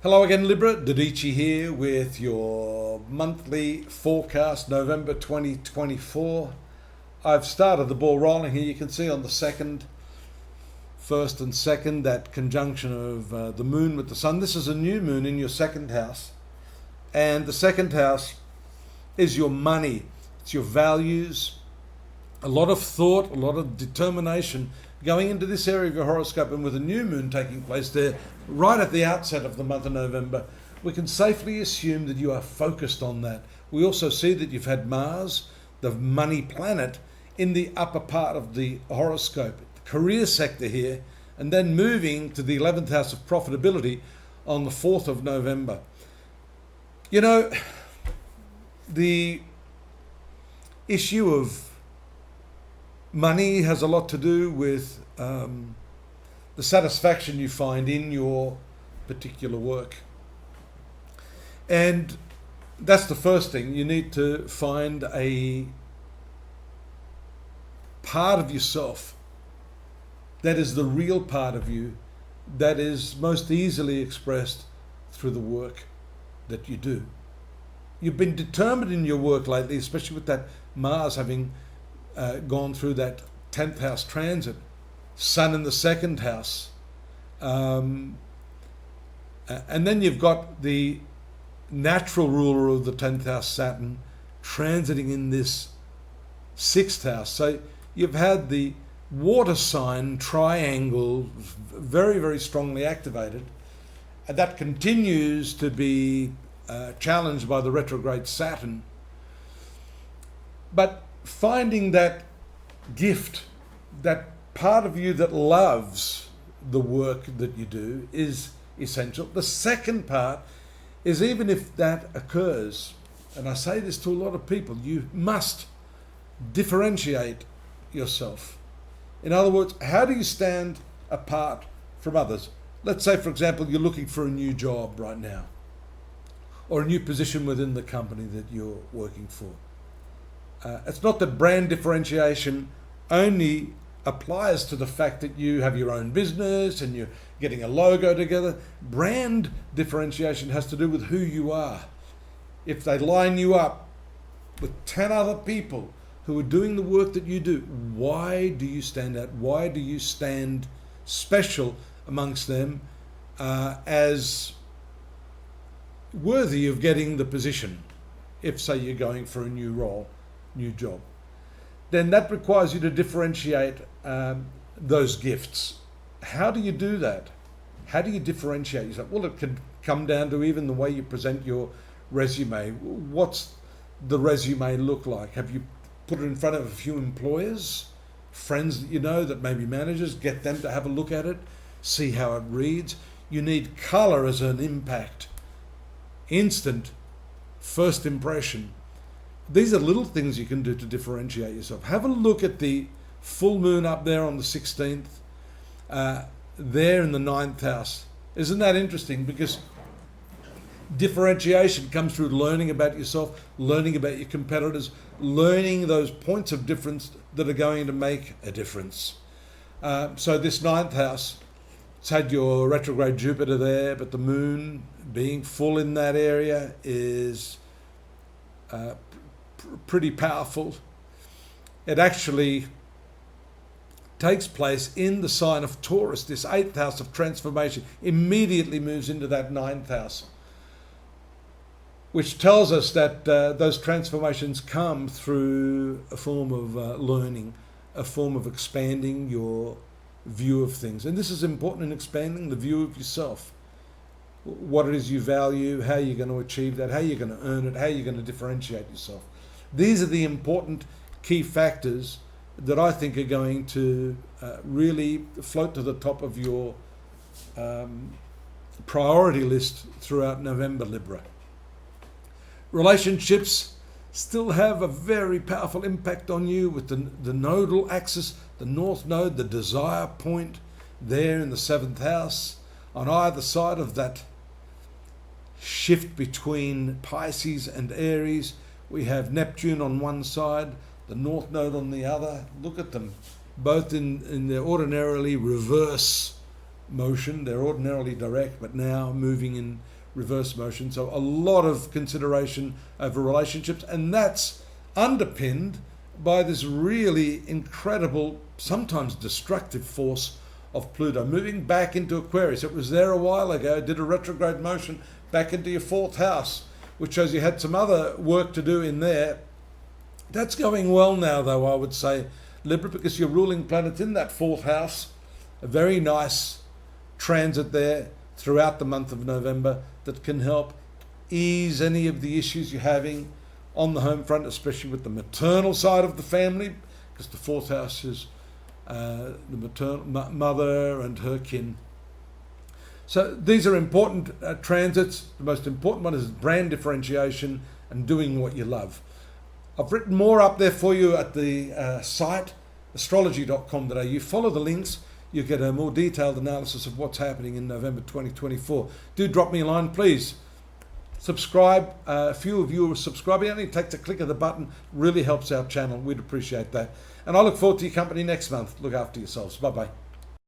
Hello again, Libra. Didici here with your monthly forecast, November 2024. I've started the ball rolling here. You can see on the first and second, that conjunction of the moon with the sun. This is a new moon in your second house. And the second house is your money. It's your values. A lot of thought, a lot of determination going into this area of your horoscope, and with a new moon taking place there right at the outset of the month of November, we can safely assume that you are focused on that. We also see that you've had Mars, the money planet, in the upper part of the horoscope, the career sector here, and then moving to the 11th house of profitability on the 4th of November. You know, the issue of money has a lot to do with the satisfaction you find in your particular work. And that's the first thing. You need to find a part of yourself that is the real part of you, that is most easily expressed through the work that you do. You've been determined in your work lately, especially with that Mars having gone through that 10th house transit, Sun in the second house, and then you've got the natural ruler of the 10th house, Saturn, transiting in this 6th house. So you've had the water sign triangle very, very strongly activated, and that continues to be challenged by the retrograde Saturn. But finding that gift, that part of you that loves the work that you do, is essential. The second part is, even if that occurs, and I say this to a lot of people, you must differentiate yourself. In other words, how do you stand apart from others? Let's say, for example, you're looking for a new job right now, or a new position within the company that you're working for. It's not that brand differentiation only applies to the fact that you have your own business and you're getting a logo together. Brand differentiation has to do with who you are. If they line you up with 10 other people who are doing the work that you do, why do you stand out? Why do you stand special amongst them as worthy of getting the position, if, say, you're going for a new role, new job? Then that requires you to differentiate those gifts. How do you do that? How do you differentiate yourself? Well, it can come down to even the way you present your resume. What's the resume look like? Have you put it in front of a few employers, friends that you know that may be managers, get them to have a look at it, see how it reads? You need color as an impact, instant first impression. These are little things you can do to differentiate yourself. Have a look at the full moon up there on the 16th, there in the 9th house. Isn't that interesting? Because differentiation comes through learning about yourself, learning about your competitors, learning those points of difference that are going to make a difference. So this 9th house, it's had your retrograde Jupiter there, but the moon being full in that area is pretty powerful. It actually takes place in the sign of Taurus. This 8th house of transformation immediately moves into that 9th house, which tells us that those transformations come through a form of learning, a form of expanding your view of things. And this is important in expanding the view of yourself. What it is you value, how you're going to achieve that, how you're going to earn it, how you're going to differentiate yourself. These are the important key factors that I think are going to really float to the top of your priority list throughout November, Libra. Relationships still have a very powerful impact on you with the nodal axis, the north node, the desire point there in the 7th house. On either side of that shift between Pisces and Aries, we have Neptune on one side, the north node on the other. Look at them, both in their ordinarily reverse motion. They're ordinarily direct, but now moving in reverse motion. So a lot of consideration over relationships, and that's underpinned by this really incredible, sometimes destructive force of Pluto moving back into Aquarius. It was there a while ago, did a retrograde motion back into your 4th house, which shows you had some other work to do in there. That's going well now, though, I would say, Libra, because your ruling planet's in that 4th house. A very nice transit there throughout the month of November that can help ease any of the issues you're having on the home front, especially with the maternal side of the family, because the 4th house is the maternal mother and her kin. So these are important transits. The most important one is brand differentiation and doing what you love. I've written more up there for you at the site, astrology.com.au. Follow the links. You get a more detailed analysis of what's happening in November 2024. Do drop me a line, please. Subscribe. A few of you are subscribing. It only takes a click of the button. Really helps our channel. We'd appreciate that. And I look forward to your company next month. Look after yourselves. Bye-bye.